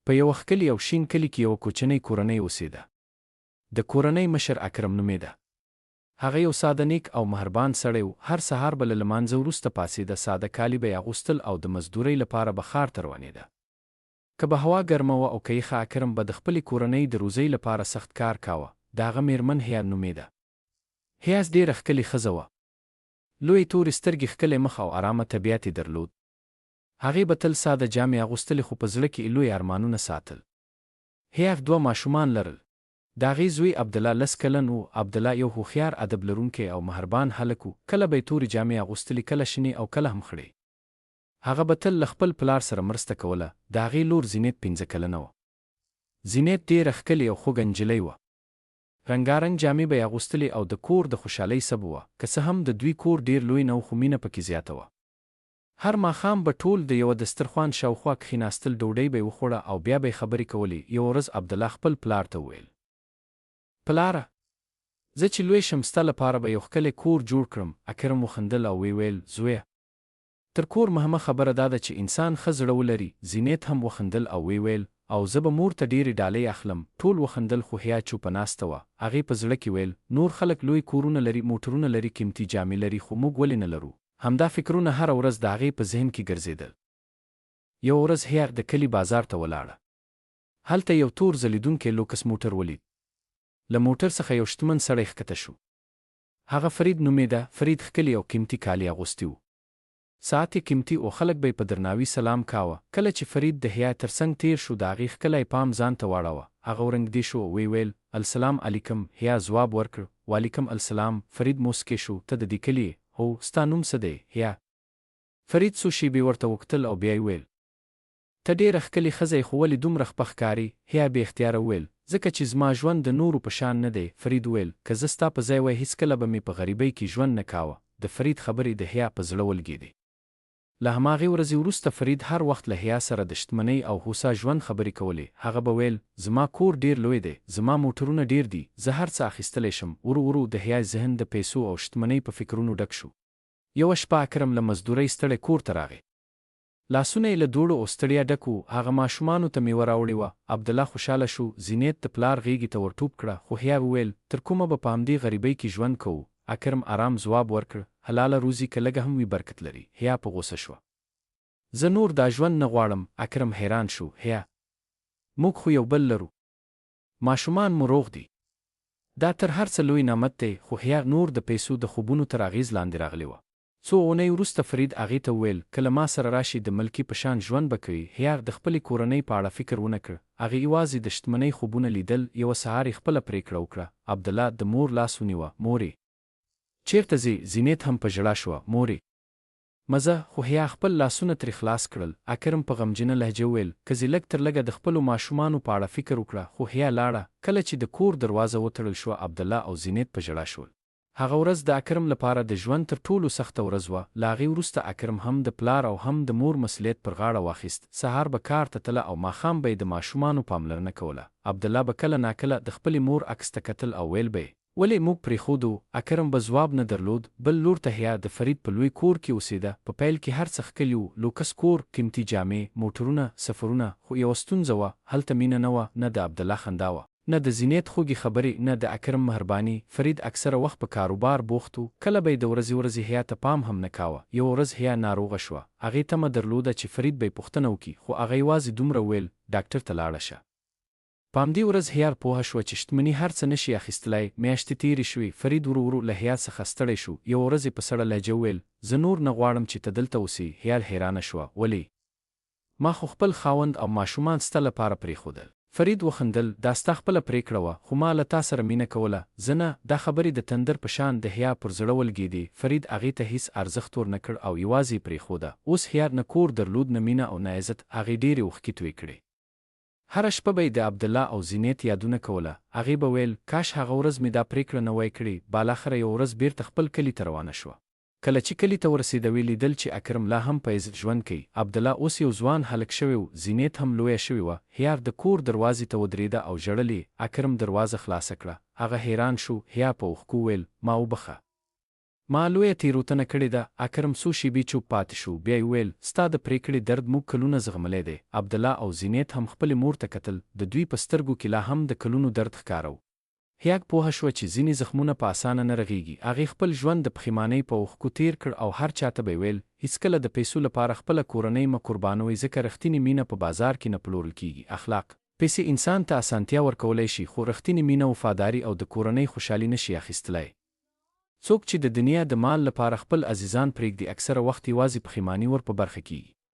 په یو ښکلي او شین کلي کې یوه کوچنۍ کورنۍ اوسېده. د کورنۍ مشر اکرم نومېده. هغه یو ساده نیک او مهربان سړی و. هر سهار به له لمانځه وروسته پاڅېده، ساده کالي به یې اغوستل او د مزدورۍ لپاره به ښار ته روانېده. که به هوا ګرمه وه او که یخه، اکرم به د خپلې کورنۍ د روزۍ لپاره سخت کار کاوه. د هغه مېرمن حیاء نومېده. حیاء ډېره ښکلې ښځه وه. لویې تورې سترګې، ښکلی مخ او ارامه طبیعت یې درلود. هغې به تل ساده جامې اغوستلې، خو په زړه کې یې لوی ارمانونه ساتل. حیاء 2 ماشومان لرل. د هغې زوی عبدالله 10 کلن و. عبدالله یو هوښیار، ادب لرونکی او مهربان هلک و. کله به یې تورې جامې اغوستلې، کله شنې او کله هم خړې. هغه به تل له خپل پلار سره مرسته کوله. د هغې لور زینیت 15 کلنه وه. زینیت ډېره ښکلې او خوږه نجلۍ وه. رنګارنګ جامې به یې اغوستلې او د کور د خوشحالۍ سبب وه. که څه هم د دوی کور ډېر لوی نه و، خو مینه پکې زیاته وه. هر ماښام به ټول د یوه دسترخوان شاوخوا کښېناستل، ډوډۍ به یې وخوړه او بیا به یې خبرې کولې. یوه ورځ عبدالله خپل پلار ته وویل: پلاره، زه چې لوی شم ستا لپاره به یو ښکلی کور جوړ کړم. اکرم وخندل او ویل: زویه، تر کور مهمه خبره دا ده چې انسان ښه زړه ولري. زینیت هم وخندل او ویل: او زه به مور ته ډېرې ډالۍ اخلم. ټول وخندل، خو حیاء چوپه ناسته وه. هغې په زړه کې ویل: نور خلک لوی کورونه لري، موټرونه لري، قیمتي جامې لري، خو موږ ولې نه لرو؟ همدا فکرونه هره ورځ د هغې په ذهن کې ګرځېدل. یوه ورځ حیاء د کلي بازار ته ولاړه. هلته یو تور ځلېدونکی لوکس موټر ولید. له موټر څخه یو شتمن سړی ښکته شو. هغه فرید نومېده. فرید ښکلي او قیمتي کالي اغوستي وو. ساعت یې قیمتي او خلک به یې په درناوي سلام کاوه. کله چې فرید د حیاء تر څنګ تیر شو، د هغې ښکلی پام ځان ته واړاوه. هغه ورنږدې شو او ویل: السلام علیکم. حیاء ځواب ورکړ: وعلیکم السلام. فرید موسکی شو: ته د دې کلي یې؟ هو. ستا نوم څه دی حیاء؟ فرید څو شېبې ورته وکتل او بیا یې ویل: ته ډېره ښکلې ښځه یې، خو ولې دومره خپه ښکارې؟ حیاء بې اختیاره وویل: ځکه چې زما ژوند د نورو په شان نه دی. فرید وویل: که زه ستا په ځای وای، هیڅکله به مې په غریبۍ کې ژوند نه کاوه. د فرید خبرې د حیاء په زړه ولګېدې. له هماغې ورځې وروسته فرید هر وخت له حیاء سره د شتمنۍ او هوسا ژوند خبرې کولې. هغه به ویل: زما کور ډېر لوی دی، زما موټرونه ډېر دي، زه هر څه اخیستلی شم. ورو ورو د حیاء ذهن د پیسو او شتمنۍ په فکرونو ډک شو. یوه شپه اکرم له مزدورۍ ستړی کور ته راغی. لاسونه یې له دوړو او ستړیا ډک وو. هغه ماشومانو ته میوه راوړې وه. عبدالله خوشحاله شو. زینیت د پلار غېږې ته ورټوپ کړه. خو حیاء وویل: تر کومه به په همدې غریبۍ کې ژوند کوو؟ اکرم آرام ځواب ورکړ: حلاله روزي که لږه هم وي برکت لري. حیاء په غوسه شوه: زه نور دا ژوند نه غواړم. اکرم حیران شو: حیاء، موږ خو یو بل لرو. ماشومان مو روغ دي. دا تر هر څه لوی نعمت دی. خو حیاء نور د پیسو د خوبونو تر اغېز لاندې راغلی وه. څو اونۍ وروسته فرید هغې ته وویل: کله ما سره راشي، د ملکي په شان ژوند به کوي. حیاء د خپلې کورنۍ په اړه فکر ونه کړ. هغې یوازې د شتمنۍ خوبونه لیدل. یوه سهار یې خپله پرېکړه وکړه. عبدالله د مور لاس ونیوه. مورې، چېرته ځې؟ زینیت هم په ژړا شوه. مورې، مزه. خو حیاء خپل لاسونه ترې خلاص کړل. اکرم په غمجنه لهجه وویل: که ځې لږ تر لږه د خپلو ماشومانو په اړه فکر وکړه. خو حیاء لاړه. کله چې د کور دروازه وتړل شوه، عبدالله او زینیت په ژړا شول. هغه ورځ د اکرم لپاره د ژوند تر ټولو سخته ورځ وه. له هغې وروسته اکرم هم د پلار او هم د مور مسؤلیت پر غاړه واخیست. سهار به کار ته تله او ماښام به یې د ماشومانو پاملرنه کوله. عبدالله به کله ناکله د خپلې مور عکس ته کتل او ویل به یې: ولې موږ پرېښودو؟ اکرم به ځواب نه درلود. بل لور ته حیاء د فرید په لوی کور کې اوسېده. په پیل کې هر څه ښکلي وو: لوکس کور، قیمتي جامې، موټرونه، سفرونه. خو یوه ستونزه وه: هلته مینه نه وه. نه د عبدالله خندا وه، نه د زینیت خوږې خبرې، نه د اکرم مهرباني. فرید اکثره وخت په کاروبار بوخت و. کله به یې د ورځې حیاء ته پام هم نه کاوه. یوه ورځ حیاء ناروغه شوه. هغې تمه درلوده چې فرید به یې پوښتنه وکړي، خو هغه یوازې دومره ویل: ډاکټر ته لاړه شه. په همدې ورځ حیاء پوهه شوه چې شتمني هر څه نشي اخیستلی. میاشتې تېرې شوې. فرید ورو ورو له حیاء څخه ستړی شو. یوه ورځ یې په سړه لهجه وویل: زه نور نه غواړم چې ته دلته اوسې. حیاء حیرانه شوه: ولې؟ ما خو خپل خاوند او ماشومان ستا لپاره پرېښودل. فرید وخندل: دا ستا خپله پرېکړه وه، خو ما له تا سره مینه کوله. زه نه. دا خبرې د تندر په شان د حیاء پر زړه ولګېدې. فرید هغې ته هیڅ ارزښت ور نه کړ او یوازې یې پرېښوده. اوس حیاء نه کور درلود، نه مینه او نه عزت. هغې ډېرې اوښکې تویې کړې. هره شپه به یې د عبدالله او زینیت یادونه کوله. هغې به ویل: کاش هغه ورځ مې دا پرېکړه نه وای کړې. بالاخره یوه ورځ بیرته خپل کلي ته روانه شوه. کله چې کلي ته ورسېده، ولیدل چې اکرم لا هم په عزت ژوند کوي. عبدالله اوس یو ځوان هلک شوی و. زینیت هم لویه شوې وه. حیاء د کور دروازې ته ودرېده او ژړلې. اکرم دروازه خلاصه کړه. هغه حیران شو. حیاء په اوښکو ویل: ما وبخه. ما لویه تېروتنه کړې ده. اکرم څو شېبې چوپ پاتې شو، بیا یې وویل ستا د پرېکړې درد موږ کلونه زغملی دی. عبدالله او زینیت هم خپلې مور ته کتل، د دوی په سترګو کې لا هم د کلونو درد ښکاره و. حیاء پوهه شوه چې ځینې زخمونه په اسانه نه رغېږي. هغې خپل ژوند د پښیمانۍ په اوښکو تېر کړ او هر چاته به یې ویل هېڅکله د پیسو لپاره خپله کورنۍ مه قربانوئ، ځکه رښتینې مینه په بازار کې نه پلورل کېږي. اخلاق پیسې انسان ته اسانتیا ورکولی شي، خو رښتینې مینه، وفاداري او د کورنۍ خوشحالي نه شي اخیستلی. څوک چې د دنیا د مال لپاره خپل عزیزان پرېږدي، اکثره وخت یوازې پښیماني ور په برخه کېږي.